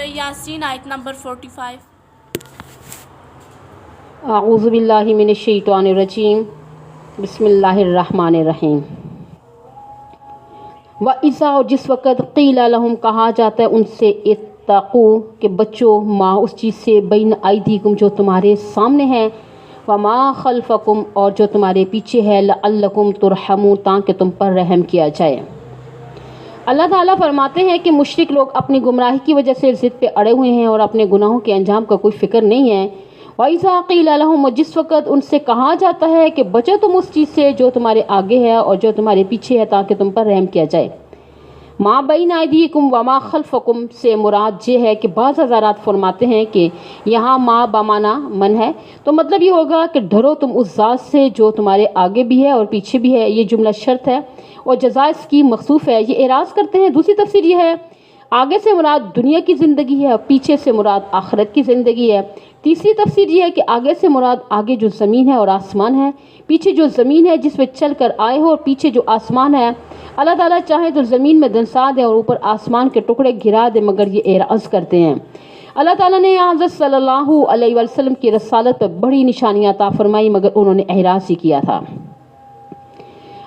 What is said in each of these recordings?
سورہ یاسین آیت نمبر 45۔ اعوذ باللہ من الشیطان الرجیم، بسم اللہ الرحمن الرحیم۔ وَإِذَا، اور جس وقت قِيلَ لَهُمْ، کہا جاتا ہے ان سے، اتقوا، کہ بچو، ما، اس چیز سے، بین ایدیکم، جو تمہارے سامنے ہے، وما خلفکم، اور جو تمہارے پیچھے ہے، لعلکم ترحمون، تاکہ تم پر رحم کیا جائے۔ اللہ تعالیٰ فرماتے ہیں کہ مشرک لوگ اپنی گمراہی کی وجہ سے ضد پہ اڑے ہوئے ہیں اور اپنے گناہوں کے انجام کا کوئی فکر نہیں ہے۔ وَإِذَا قِيلَ لَهُمْ، اور جس وقت ان سے کہا جاتا ہے کہ بچو تم اس چیز سے جو تمہارے آگے ہے اور جو تمہارے پیچھے ہے، تاکہ تم پر رحم کیا جائے۔ ما بین ایدیکم وما خلفکم سے مراد یہ ہے کہ بعض حضرات فرماتے ہیں کہ یہاں ما بمانا من ہے، تو مطلب یہ ہوگا کہ ڈرو تم اس ذات سے جو تمہارے آگے بھی ہے اور پیچھے بھی ہے۔ یہ جملہ شرط ہے اور جزا اس کی مخصوف ہے۔ یہ اعراض کرتے ہیں۔ دوسری تفسیر یہ ہے، آگے سے مراد دنیا کی زندگی ہے اور پیچھے سے مراد آخرت کی زندگی ہے۔ تیسری تفسیر یہ ہے کہ آگے سے مراد آگے جو زمین ہے اور آسمان ہے، پیچھے جو زمین ہے جس پہ چل کر آئے ہو، اور پیچھے جو آسمان ہے، اللہ تعالیٰ چاہے تو زمین میں دنسا دے اور اوپر آسمان کے ٹکڑے گرا دے، مگر یہ اعراض کرتے ہیں۔ اللہ تعالیٰ نے حضرت صلی اللہ علیہ وسلم کی رسالت پر بڑی نشانیاں عطا فرمائی، مگر انہوں نے اعراض ہی کیا تھا۔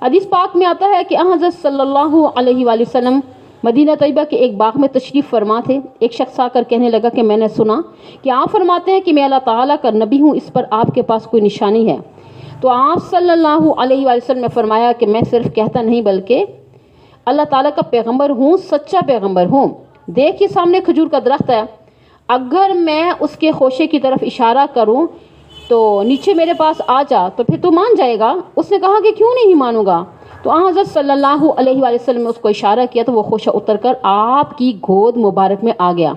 حدیث پاک میں آتا ہے کہ حضرت صلی اللہ علیہ وآلہ وسلم مدینہ طیبہ کے ایک باغ میں تشریف فرما تھے۔ ایک شخص آ کر کہنے لگا کہ میں نے سنا کہ آپ فرماتے ہیں کہ میں اللہ تعالیٰ کا نبی ہوں، اس پر آپ کے پاس کوئی نشانی ہے؟ تو آپ صلی اللہ علیہ وآلہ وسلم نے فرمایا کہ میں صرف کہتا نہیں بلکہ اللہ تعالیٰ کا پیغمبر ہوں، سچا پیغمبر ہوں۔ دیکھیے سامنے کھجور کا درخت ہے، اگر میں اس کے خوشے کی طرف اشارہ کروں تو نیچے میرے پاس آ جا تو پھر تو مان جائے گا۔ اس نے کہا کہ کیوں نہیں مانوں گا؟ تو حضرت صلی اللہ علیہ وآلہ وسلم نے اس کو اشارہ کیا تو وہ خوشہ اتر کر آپ کی گود مبارک میں آ گیا۔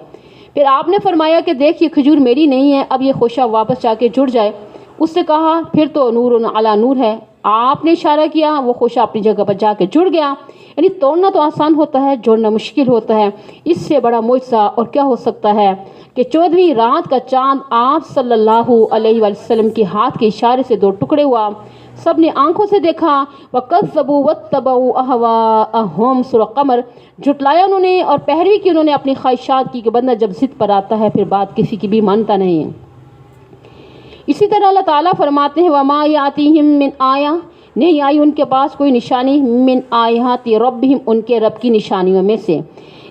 پھر آپ نے فرمایا کہ دیکھ یہ کھجور میری نہیں ہے، اب یہ خوشہ واپس جا کے جڑ جائے۔ اس نے کہا پھر تو نور علی نور ہے۔ آپ نے اشارہ کیا، وہ خوشہ اپنی جگہ پر جا کے جڑ گیا۔ یعنی توڑنا تو آسان ہوتا ہے، جوڑنا مشکل ہوتا ہے۔ اس سے بڑا معجزہ اور کیا ہو سکتا ہے کہ 14ویں رات کا چاند آپ صلی اللہ علیہ وآلہ وسلم کے ہاتھ کے اشارے سے 2 ٹکڑے ہوا۔ سب نے آنکھوں سے دیکھا۔ وَكَذَّبُوا وَاتَّبَعُوا أَهْوَاءَهُمْ، سورہ قمر، جھٹلایا انہوں نے اور پیروی کی انہوں نے اپنی خواہشات کی، کہ بندہ جب ضد پر آتا ہے پھر بات کسی کی بھی مانتا نہیں۔ اسی طرح اللہ تعالیٰ فرماتے ہیں وَمَا يَأْتِيهِم مِّنْ آیَةٍ، نہیں آئی ان کے پاس کوئی نشانی، من آیات ربہم، ان کے رب کی نشانیوں میں سے،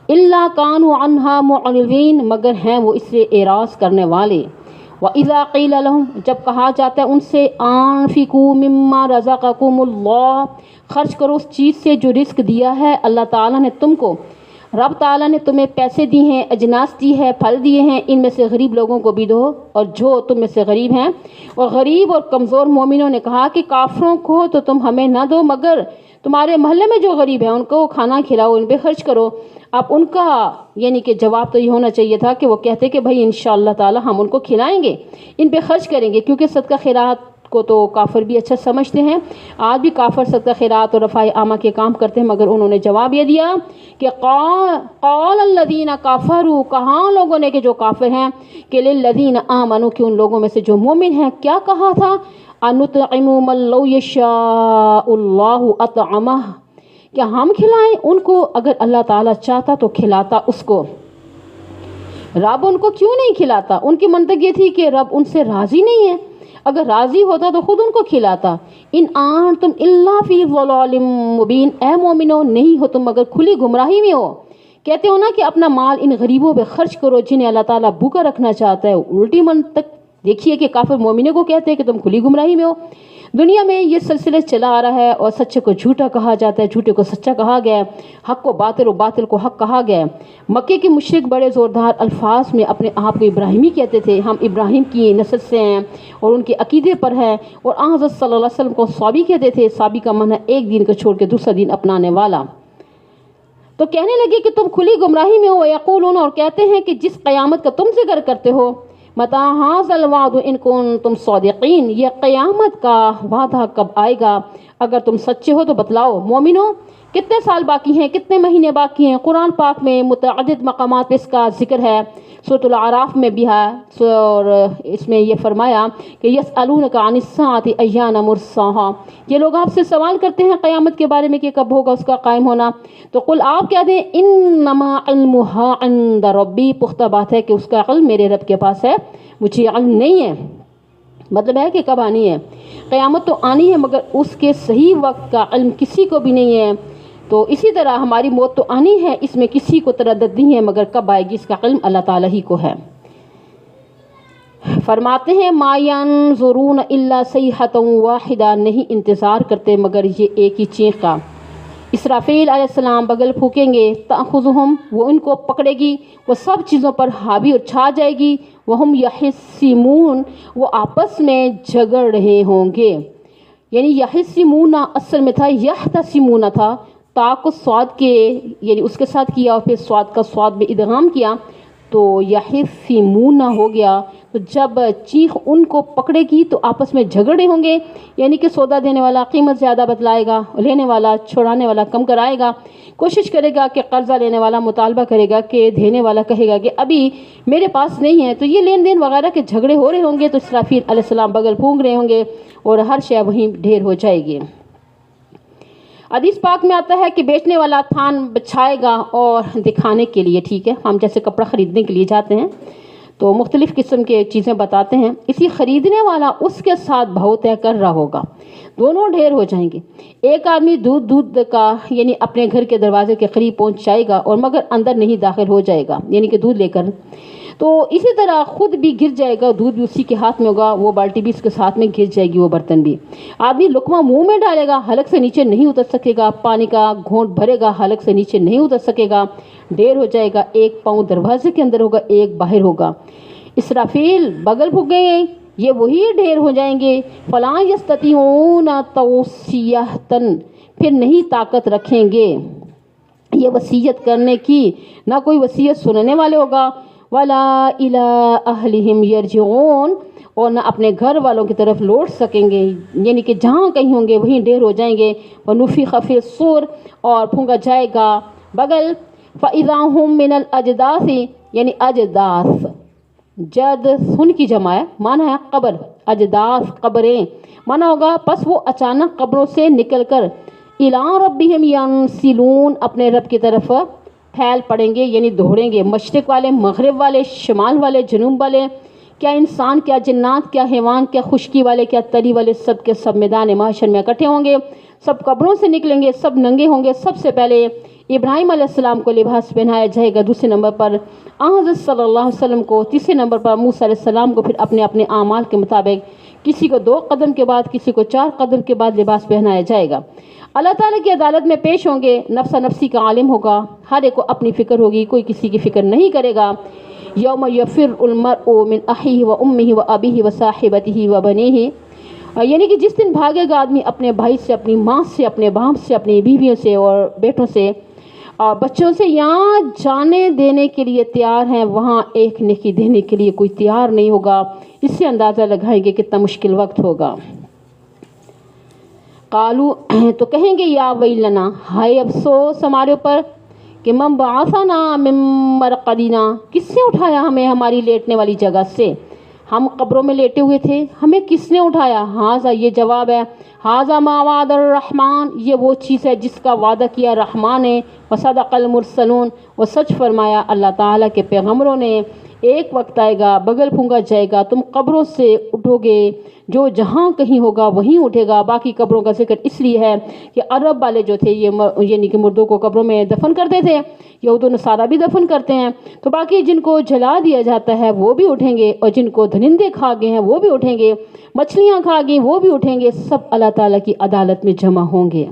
الا کانوا عنہا معرضین، مگر ہیں وہ اس سے اعراض کرنے والے۔ وَإِذَا قِيلَ لَهُمْ، جب کہا جاتا ہے ان سے، انفقوا مما رزقکم اللہ، خرچ کرو اس چیز سے جو رزق دیا ہے اللہ تعالیٰ نے تم کو۔ رب تعالیٰ نے تمہیں پیسے دی ہیں، اجناس دی ہے، پھل دیے ہیں، ان میں سے غریب لوگوں کو بھی دو، اور جو تم میں سے غریب ہیں اور غریب اور کمزور مومنوں نے کہا کہ کافروں کو تو تم ہمیں نہ دو، مگر تمہارے محلے میں جو غریب ہیں ان کو کھانا کھلاؤ، ان پہ خرچ کرو۔ اب ان کا یعنی کہ جواب تو یہ ہونا چاہیے تھا کہ وہ کہتے کہ بھائی انشاءاللہ تعالی ہم ان کو کھلائیں گے، ان پہ خرچ کریں گے، کیونکہ صدقہ خیرات کو تو کافر بھی اچھا سمجھتے ہیں۔ آج بھی کافر صدقہ خیرات اور رفع عامہ کے کام کرتے ہیں، مگر انہوں نے جواب یہ دیا کہ قال الذین کفروا، کہاں لوگوں نے کہ جو کافر ہیں، کہ للذین آمنوا، کہ ان لوگوں میں سے جو مومن ہیں کیا کہا تھا، انطعم من لو یشاء اللہ اطعمہ، کیا ہم کھلائیں ان کو، اگر اللہ تعالیٰ چاہتا تو کھلاتا اس کو۔ رب ان کو کیوں نہیں کھلاتا؟ ان کی منطق یہ تھی کہ رب ان سے راضی نہیں ہے، اگر راضی ہوتا تو خود ان کو کھلاتا۔ ان انتم الا فی ضلال مبین، اے مومنو نہیں ہو تم مگر کھلی گمراہی میں ہو۔ کہتے ہو نا کہ اپنا مال ان غریبوں پہ خرچ کرو جنہیں اللہ تعالیٰ بھوکا رکھنا چاہتا ہے، الٹی منطق دیکھیے کہ کافر مومنوں کو کہتے ہیں کہ تم کھلی گمراہی میں ہو۔ دنیا میں یہ سلسلہ چلا آ رہا ہے اور سچے کو جھوٹا کہا جاتا ہے، جھوٹے کو سچا کہا گیا ہے، حق کو باطل اور باطل کو حق کہا گیا ہے۔ مکے کے مشرک بڑے زوردار الفاظ میں اپنے آپ کو ابراہیمی کہتے تھے، ہم ابراہیم کی نسل سے ہیں اور ان کے عقیدے پر ہیں، اور حضرت صلی اللہ علیہ وسلم کو صابی کہتے تھے۔ صابی کا معنی ایک دین کو چھوڑ کے دوسرا دین اپنانے والا۔ تو کہنے لگے کہ تم کھلی گمراہی میں ہو، یقولون، اور کہتے ہیں کہ جس قیامت کا تم ذکر کرتے ہو، متی ھذا الوعد ان کنتم صادقین، یہ قیامت کا وعدہ کب آئے گا، اگر تم سچے ہو تو بتلاؤ۔ مومنو کتنے سال باقی ہیں، کتنے مہینے باقی ہیں؟ قرآن پاک میں متعدد مقامات پہ اس کا ذکر ہے، سورۃ الاعراف میں بھی ہے، اور اس میں یہ فرمایا کہ یسألونک عن الساعۃ ایان مرساها، یہ لوگ آپ سے سوال کرتے ہیں قیامت کے بارے میں کہ کب ہوگا اس کا قائم ہونا، تو قل آپ کہہ دیں انما علمها عند ربی، پختہ بات ہے کہ اس کا علم میرے رب کے پاس ہے، مجھے علم نہیں ہے۔ مطلب ہے کہ کب آنی ہے قیامت، تو آنی ہے مگر اس کے صحیح وقت کا علم کسی کو بھی نہیں ہے۔ تو اسی طرح ہماری موت تو آنی ہے، اس میں کسی کو تردد نہیں ہے، مگر کب آئے گی اس کا علم اللہ تعالیٰ ہی کو ہے۔ فرماتے ہیں ما ینظرون الا صیحۃ واحدہ، نہیں انتظار کرتے مگر یہ ایک ہی چیخ کا۔ اسرافیل علیہ السلام بغل پھونکیں گے، تأخذہم، وہ ان کو پکڑے گی، وہ سب چیزوں پر حاوی اور چھا جائے گی، وہم یخصمون، وہ آپس میں جھگڑ رہے ہوں گے۔ یعنی یخصمون اصل میں تھا یحتسمون تھا، تا کو صاد کے یعنی اس کے ساتھ کیا اور پھر صاد کا صاد میں ادغام کیا تو یخصمون ہو گیا۔ تو جب چیخ ان کو پکڑے گی تو آپس میں جھگڑے ہوں گے، یعنی کہ سودا دینے والا قیمت زیادہ بتلائے گا، لینے والا چھوڑانے والا کم کرائے گا، کوشش کرے گا کہ قرضہ لینے والا مطالبہ کرے گا کہ دینے والا کہے گا کہ ابھی میرے پاس نہیں ہے، تو یہ لین دین وغیرہ کے جھگڑے ہو رہے ہوں گے، تو اسرافیل علیہ السلام بغل پھونک رہے ہوں گے اور ہر شے وہیں ڈھیر ہو جائے گی۔ حدیث پاک میں آتا ہے کہ بیچنے والا تھان بچھائے گا اور دکھانے کے لیے، ٹھیک ہے، ہم جیسے کپڑا خریدنے کے لیے جاتے ہیں تو مختلف قسم کے چیزیں بتاتے ہیں، اسی خریدنے والا اس کے ساتھ بھاؤ طے کر رہا ہوگا، دونوں ڈھیر ہو جائیں گے۔ ایک آدمی دودھ کا یعنی اپنے گھر کے دروازے کے قریب پہنچ جائے گا اور مگر اندر نہیں داخل ہو جائے گا، یعنی کہ دودھ لے کر، تو اسی طرح خود بھی گر جائے گا، دودھ بھی اسی کے ہاتھ میں ہوگا، وہ بالٹی بھی اس کے ساتھ میں گر جائے گی، وہ برتن بھی۔ آدمی لقمہ منہ میں ڈالے گا، حلق سے نیچے نہیں اتر سکے گا، پانی کا گھونٹ بھرے گا، حلق سے نیچے نہیں اتر سکے گا، ڈھیر ہو جائے گا، ایک پاؤں دروازے کے اندر ہوگا، ایک باہر ہوگا۔ اسرافیل بغل پھونکیں گے، یہ وہی ڈھیر ہو جائیں گے، فلا یستطیعون توصیۃ، پھر نہیں طاقت رکھیں گے یہ وصیت کرنے کی، نہ کوئی وصیت سننے والے ہوگا، ولا الی اہلہم یرجعون، اور نہ اپنے گھر والوں کی طرف لوٹ سکیں گے، یعنی کہ جہاں کہیں ہوں گے وہیں ڈھیر ہو جائیں گے۔ ونفخ فی الصور، اور پھونکا جائے گا بغل، فاذا ہم من الاجداث، یعنی اجداث جد سن کی جمع ہے، مانا ہے قبر، اجداث قبریں، مانا ہوگا پس وہ اچانک قبروں سے نکل کر الی ربہم ینسلون، اپنے رب کی طرف پھیل پڑیں گے، یعنی دوڑیں گے، مشرق والے، مغرب والے، شمال والے، جنوب والے، کیا انسان، کیا جنات، کیا حیوان، کیا خشکی والے، کیا تری والے، سب کے سب میدان محشر میں اکٹھے ہوں گے، سب قبروں سے نکلیں گے، سب ننگے ہوں گے۔ سب سے پہلے ابراہیم علیہ السلام کو لباس پہنایا جائے گا، دوسرے نمبر پر حضرت صلی اللہ علیہ وسلم کو، تیسرے نمبر پر موسیٰ علیہ السلام کو، پھر اپنے اپنے اعمال کے مطابق کسی کو 2 قدم کے بعد، کسی کو 4 قدم کے بعد لباس پہنایا جائے گا۔ اللہ تعالیٰ کی عدالت میں پیش ہوں گے، نفسا نفسی کا عالم ہوگا، ہر ایک کو اپنی فکر ہوگی، کوئی کسی کی فکر نہیں کرے گا۔ یوم یفر المرء من اخیہ و امہ و ابیہ و صاحبتہ و بنیہ، یعنی کہ جس دن بھاگے گا آدمی اپنے بھائی سے، اپنی ماں سے، اپنے باپ سے، اپنی بیویوں سے اور بیٹوں سے اور بچوں سے، یہاں جانے دینے کے لیے تیار ہیں، وہاں ایک نیکی دینے کے لیے کوئی تیار نہیں ہوگا۔ اس سے اندازہ لگائیں گے کتنا مشکل وقت ہوگا۔ قالو، تو کہیں گے یا ویلنا، ہائے افسوس ہمارے اوپر، کہ من بعثنا من مرقدنا، کس نے اٹھایا ہمیں ہماری لیٹنے والی جگہ سے، ہم قبروں میں لیٹے ہوئے تھے، ہمیں کس نے اٹھایا؟ ہاذا، یہ جواب ہے، ہاذا ما وعد الرحمن، یہ وہ چیز ہے جس کا وعدہ کیا رحمان نے، وصدق المرسلون، وہ سچ فرمایا اللہ تعالیٰ کے پیغمبروں نے۔ ایک وقت آئے گا، بغل پھونکا جائے گا، تم قبروں سے اٹھو گے، جو جہاں کہیں ہوگا وہیں اٹھے گا۔ باقی قبروں کا ذکر اس لیے ہے کہ عرب والے جو تھے یہ یعنی کہ مردوں کو قبروں میں دفن کرتے تھے، یہود و نصارہ بھی دفن کرتے ہیں، تو باقی جن کو جلا دیا جاتا ہے وہ بھی اٹھیں گے، اور جن کو درندے کھا گئے ہیں وہ بھی اٹھیں گے، مچھلیاں کھا گئی وہ بھی اٹھیں گے، سب اللہ تعالیٰ کی عدالت میں جمع ہوں گے۔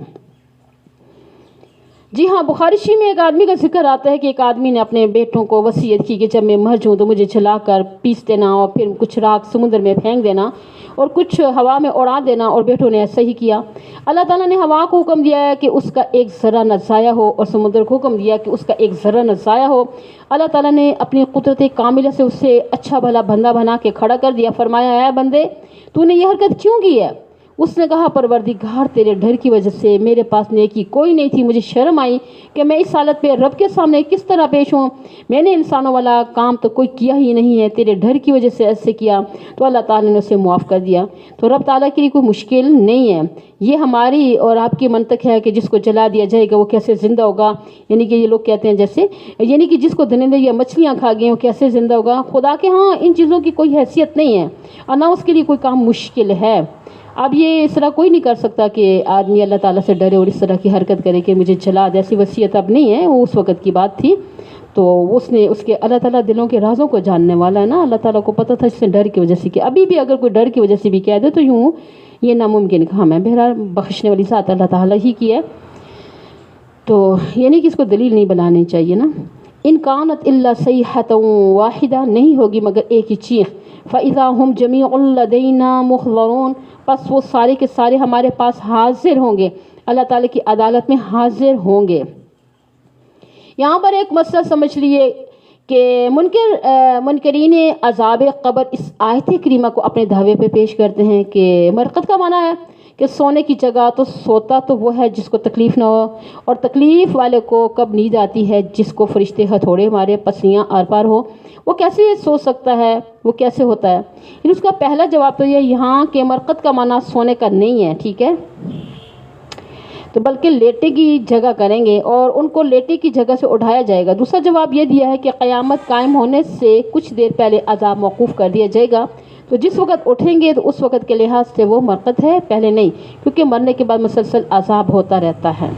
جی ہاں، بخاری شریف میں ایک آدمی کا ذکر آتا ہے کہ ایک آدمی نے اپنے بیٹوں کو وصیت کی کہ جب میں مر جاؤں تو مجھے جلا کر پیس دینا، اور پھر کچھ راکھ سمندر میں پھینک دینا اور کچھ ہوا میں اڑا دینا، اور بیٹوں نے ایسا ہی کیا۔ اللہ تعالیٰ نے ہوا کو حکم دیا ہے کہ اس کا ایک ذرہ نہ ضائع ہو، اور سمندر کو حکم دیا کہ اس کا ایک ذرہ نہ ضائع ہو۔ اللہ تعالیٰ نے اپنی قدرت کاملہ سے اسے اچھا بھلا بندہ بنا کے کھڑا کر دیا، فرمایا اے بندے، تو نے یہ حرکت کیوں کی ہے؟ اس نے کہا پروردگار تیرے ڈر کی وجہ سے میرے پاس نیکی کوئی نہیں تھی، مجھے شرم آئی کہ میں اس حالت پہ رب کے سامنے کس طرح پیش ہوں، میں نے انسانوں والا کام تو کوئی کیا ہی نہیں ہے، تیرے ڈر کی وجہ سے ایسے کیا۔ تو اللہ تعالیٰ نے اسے معاف کر دیا۔ تو رب تعالیٰ کے لیے کوئی مشکل نہیں ہے۔ یہ ہماری اور آپ کی منطق ہے کہ جس کو جلا دیا جائے گا وہ کیسے زندہ ہوگا، یعنی کہ یہ لوگ کہتے ہیں جیسے یعنی کہ جس کو درندے یا مچھلیاں کھا گئے وہ کیسے زندہ ہوگا۔ خدا کے ہاں ان چیزوں کی کوئی حیثیت نہیں ہے اور نہ اس کے لیے کوئی کام مشکل ہے۔ اب یہ اس طرح کوئی نہیں کر سکتا کہ آدمی اللہ تعالیٰ سے ڈرے اور اس طرح کی حرکت کرے کہ مجھے جلا دے، ایسی وصیت اب نہیں ہے، وہ اس وقت کی بات تھی۔ تو اس نے اس کے اللہ تعالیٰ دلوں کے رازوں کو جاننے والا ہے نا، اللہ تعالیٰ کو پتہ تھا اس نے ڈر کی وجہ سے کہ ابھی بھی اگر کوئی ڈر کی وجہ سے بھی کہہ دے تو یوں یہ ناممکن کام ہے۔ بہرحال بخشنے والی ذات اللہ تعالیٰ ہی کی ہے، تو یعنی کہ اس کو دلیل نہیں بنانی چاہیے نا۔ ان کانت الا صیحۃ واحدہ، نہیں ہوگی مگر ایک ہی چیخ، فاذا ہم جمیع لدینا محضرون، پس وہ سارے کے سارے ہمارے پاس حاضر ہوں گے، اللہ تعالیٰ کی عدالت میں حاضر ہوں گے۔ یہاں پر ایک مسئلہ سمجھ لیے کہ منکرین عذاب قبر اس آیت کریمہ کو اپنے دعوے پہ پیش کرتے ہیں کہ مرقد کا معنی ہے کہ سونے کی جگہ، تو سوتا تو وہ ہے جس کو تکلیف نہ ہو، اور تکلیف والے کو کب نیند آتی ہے جس کو فرشتے ہتھوڑے مارے پسلیاں آر پار ہو، وہ کیسے سو سکتا ہے، وہ کیسے ہوتا ہے؟ یعنی اس کا پہلا جواب تو یہ یہاں کہ مرقد کا معنی سونے کا نہیں ہے، ٹھیک ہے، تو بلکہ لیٹے کی جگہ کریں گے اور ان کو لیٹے کی جگہ سے اٹھایا جائے گا۔ دوسرا جواب یہ دیا ہے کہ قیامت قائم ہونے سے کچھ دیر پہلے عذاب موقوف کر دیا جائے گا، تو جس وقت اٹھیں گے تو اس وقت کے لحاظ سے وہ مرقد ہے، پہلے نہیں، کیونکہ مرنے کے بعد مسلسل عذاب ہوتا رہتا ہے۔